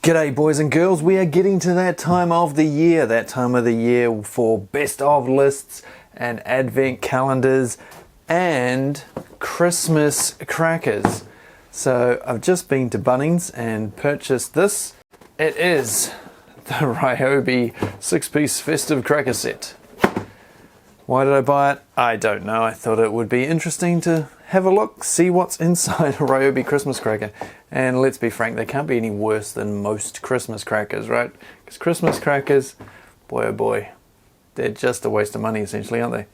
G'day boys and girls, we are getting to that time of the year for best of lists and advent calendars and Christmas crackers. So I've just been to Bunnings and purchased this. It is the Ryobi 6-piece festive cracker set. Why did I buy it? I don't know. I thought it would be interesting to have a look, see what's inside a Ryobi Christmas cracker. And let's be frank, they can't be any worse than most Christmas crackers, right? Because Christmas crackers, boy oh boy, they're just a waste of money essentially, aren't they?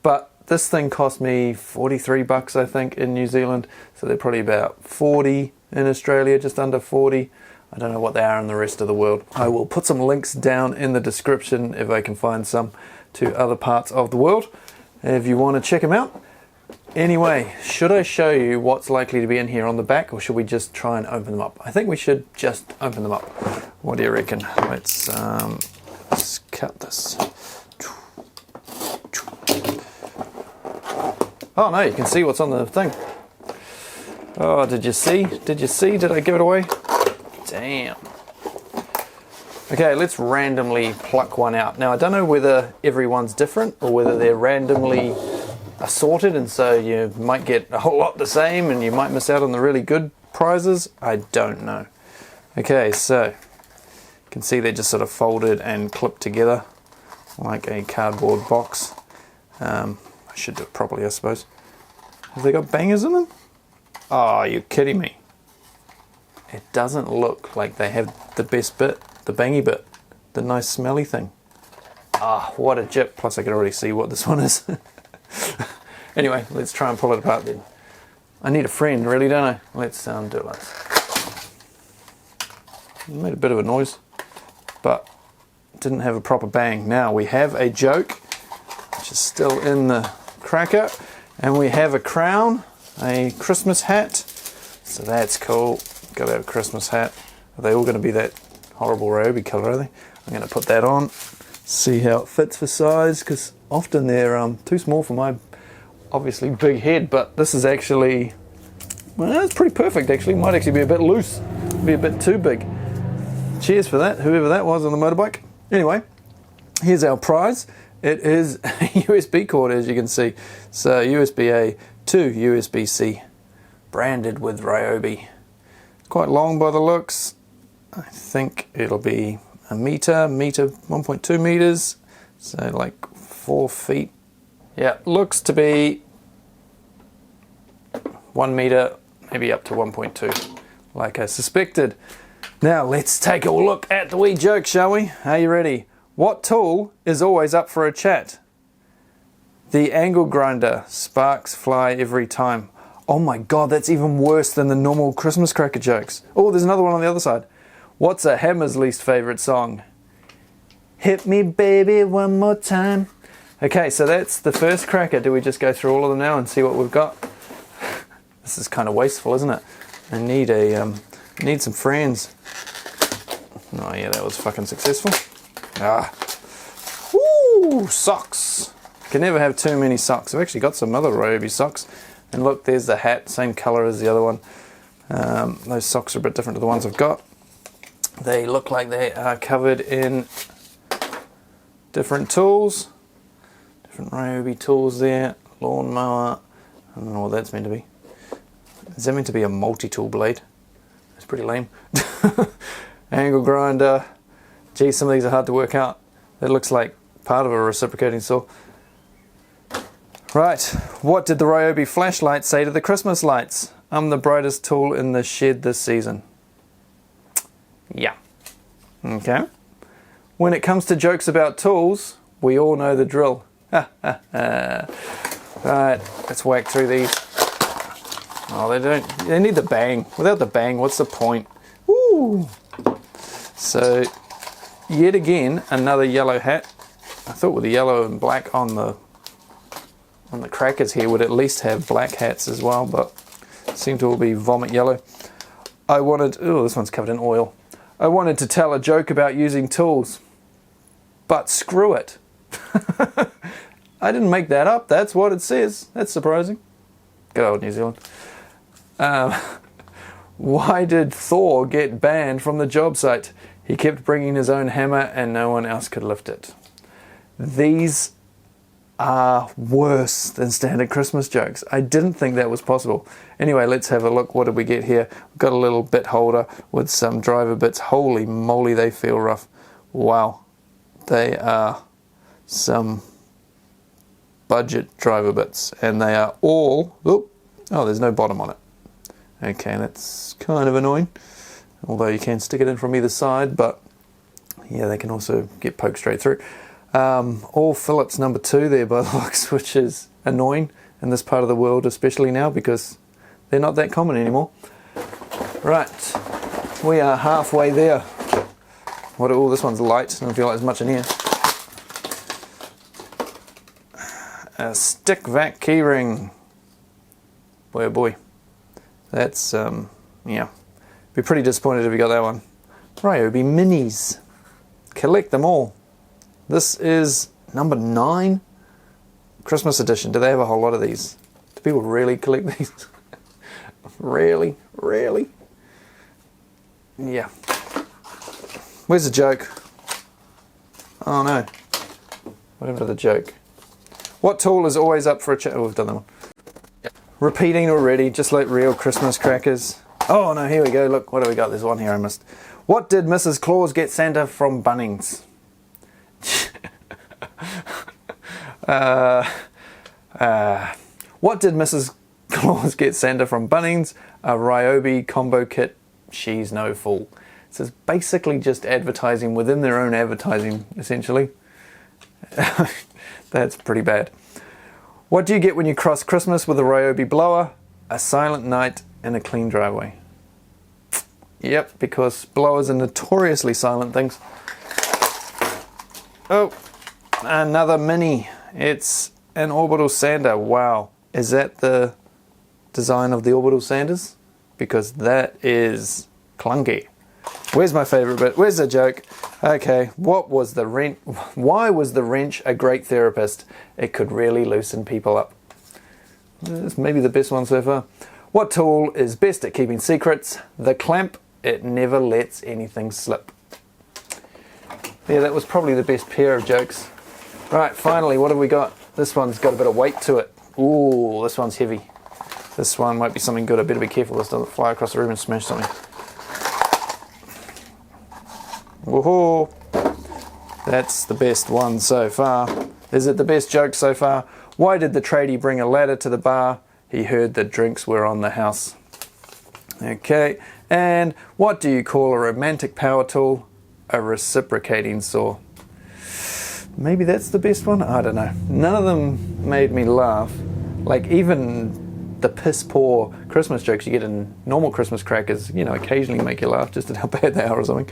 But this thing cost me 43 bucks, I think, in New Zealand. So they're probably about 40 in Australia, just under 40. I don't know what they are in the rest of the world. I will put some links down in the description if I can find some to other parts of the world if you want to check them out. Anyway, should I show you what's likely to be in here on the back, or should we just try and open them up? I think we should just open them up. What do you reckon? Let's cut this. Oh no, you can see what's on the thing. Oh, did you see? Did you see? Did I give it away? Damn. Okay, let's randomly pluck one out. Now, I don't know whether everyone's different or whether they're randomly assorted, and so you might get a whole lot the same and you might miss out on the really good prizes. I don't know. Okay, so you can see they're just sort of folded and clipped together like a cardboard box. I should do it properly, I suppose. Have they got bangers in them? Oh, you're kidding me. It doesn't look like they have the best bit, the bangy bit, the nice smelly thing. Ah, what a jip. Plus I can already see what this one is. Anyway, let's try and pull it apart then. I need a friend, really, don't I? Let's do it like this. It made a bit of a noise, but didn't have a proper bang. Now we have a joke, which is still in the cracker, and we have a crown, a Christmas hat. So that's cool. Got our Christmas hat. Are they all going to be that horrible Ryobi colour, are they? I'm going to put that on, see how it fits for size, because often they're too small for my obviously big head, but this is actually, well, it's pretty perfect actually. Might actually be a bit loose, be a bit too big. Cheers for that, whoever that was on the motorbike. Anyway, here's our prize. It is a USB cord, as you can see. So USB-A to USB-C, branded with Ryobi. It's quite long by the looks. I think it'll be a meter, 1.2 meters, so like 4 feet. Yeah, looks to be 1 meter, maybe up to 1.2, like I suspected. Now let's take a look at the wee joke, shall we? Are you ready? What tool is always up for a chat? The angle grinder. Sparks fly every time. Oh my god, that's even worse than the normal Christmas cracker jokes. Oh, there's another one on the other side. What's a hammer's least favourite song? Hit me baby one more time. Okay, so that's the first cracker. Do we just go through all of them now and see what we've got? This is kind of wasteful, isn't it? I need some friends. Oh yeah, that was fucking successful. Ah. Woo, socks. Can never have too many socks. I've actually got some other Ryobi socks. And look, there's the hat, same colour as the other one. Those socks are a bit different to the ones I've got. They look like they are covered in different tools. Different Ryobi tools there. Lawnmower. I don't know what that's meant to be. Is that meant to be a multi-tool blade? That's pretty lame. Angle grinder. Gee, some of these are hard to work out. That looks like part of a reciprocating saw. Right, what did the Ryobi flashlight say to the Christmas lights? I'm the brightest tool in the shed this season. Yeah. Okay. When it comes to jokes about tools, we all know the drill. Right, let's whack through these. Oh, they need the bang. Without the bang, what's the point? Woo! So, yet again, another yellow hat. I thought with the yellow and black on the crackers here would at least have black hats as well, but seem to all be vomit yellow. Oh, this one's covered in oil. I wanted to tell a joke about using tools, but screw it. I didn't make that up, that's what it says. That's surprising. Good old New Zealand. Why did Thor get banned from the job site? He kept bringing his own hammer and no one else could lift it. These are worse than standard Christmas jokes. I didn't think that was possible. Anyway, let's have a look. What did we get here? We've got a little bit holder with some driver bits. Holy moly, they feel rough. Wow. They are some budget driver bits. And they are all... Oh, there's no bottom on it. Okay, that's kind of annoying. Although you can stick it in from either side, but yeah, they can also get poked straight through. All Phillips number 2 there by the looks, which is annoying in this part of the world, especially now because they're not that common anymore. Right, we are halfway there. Oh, this one's light. I don't feel like there's much in here. A stick vac keyring. Boy, oh boy. That's, yeah. Be pretty disappointed if you got that one. Ryobi minis. Collect them all. This is number 9. Christmas edition. Do they have a whole lot of these? Do people really collect these? Really? Really? Yeah. Where's the joke? Oh no. Whatever the joke. What tool is always up for a chat? Oh, we've done that one. Repeating already, just like real Christmas crackers. Oh no, here we go. Look, what do we got? There's one here I missed. What did Mrs. Claus get Santa from Bunnings? What did Mrs. Claus get Santa from Bunnings? A Ryobi combo kit. She's no fool. So it's basically just advertising within their own advertising, essentially. That's pretty bad. What do you get when you cross Christmas with a Ryobi blower? A silent night and a clean driveway. Yep, because blowers are notoriously silent things. Oh, another mini. It's an orbital sander. Wow. Is that the design of the orbital sanders? Because that is clunky. Where's my favorite bit? Where's the joke? Okay, what was the wrench? Why was the wrench a great therapist? It could really loosen people up. It's maybe the best one so far. What tool is best at keeping secrets? The clamp. It never lets anything slip. Yeah, that was probably the best pair of jokes. Right, finally, what have we got? This one's got a bit of weight to it. Ooh, this one's heavy. This one might be something good. I better be careful this doesn't fly across the room and smash something. Woohoo! That's the best one so far. Is it the best joke so far? Why did the tradie bring a ladder to the bar? He heard the drinks were on the house. Okay, and what do you call a romantic power tool? A reciprocating saw. Maybe that's the best one? I don't know. None of them made me laugh. Like even the piss poor Christmas jokes you get in normal Christmas crackers, you know, occasionally make you laugh just at how bad they are or something.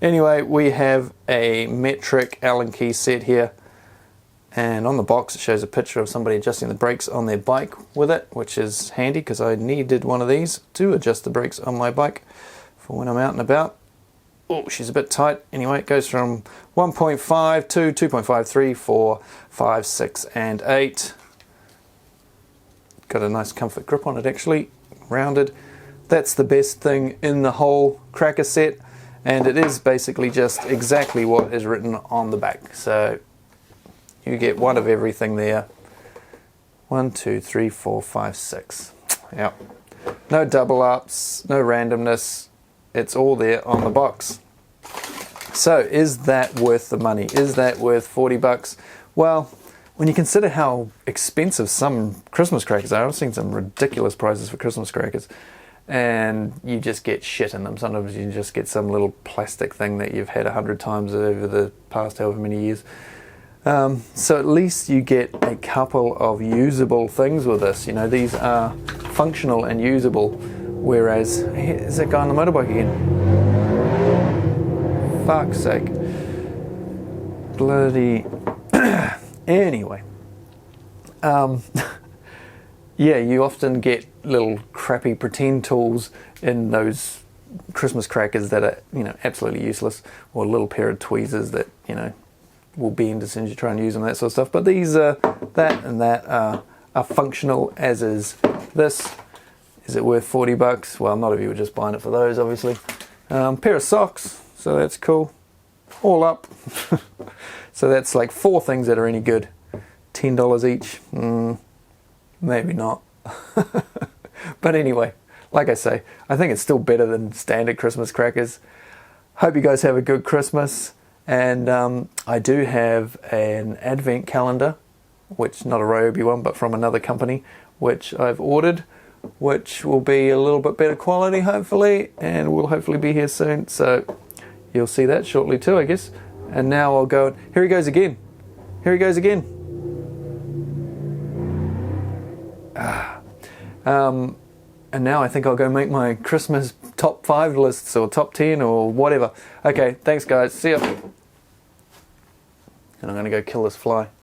Anyway, we have a metric Allen key set here. And on the box it shows a picture of somebody adjusting the brakes on their bike with it, which is handy because I needed one of these to adjust the brakes on my bike for when I'm out and about. Oh, she's a bit tight. Anyway, it goes from 1.5 to 2.5, 3, 4, 5, 6, and 8. Got a nice comfort grip on it actually, rounded. That's the best thing in the whole cracker set, and it is basically just exactly what is written on the back. So you get one of everything there. 1, 2, 3, 4, 5, 6. Yep. No double ups, no randomness. It's all there on the box. So is that worth the money? Is that worth 40 bucks? Well, when you consider how expensive some Christmas crackers are, I've seen some ridiculous prices for Christmas crackers, and you just get shit in them. Sometimes you just get some little plastic thing that you've had 100 times over the past however many years. So at least you get a couple of usable things with this. You know, these are functional and usable. Whereas, is that guy on the motorbike again? Fuck's sake. Bloody... Anyway. Yeah, you often get little crappy pretend tools in those Christmas crackers that are, you know, absolutely useless. Or a little pair of tweezers that, you know, will bend as soon as you try and use them, that sort of stuff. But these, that and that are functional, as is this. Is it worth 40 bucks? Well, not if you were just buying it for those, obviously. Pair of socks, so that's cool. All up. So that's like 4 things that are any good. $10 each. Maybe not. But anyway, like I say, I think it's still better than standard Christmas crackers. Hope you guys have a good Christmas. And I do have an advent calendar, which not a Ryobi one, but from another company, which I've ordered, which will be a little bit better quality, hopefully, and will hopefully be here soon. So you'll see that shortly too, I guess. And now I'll go. Here he goes again. Here he goes again. And now I think I'll go make my Christmas top 5 lists or top 10 or whatever. Okay, thanks guys. See ya. And I'm going to go kill this fly.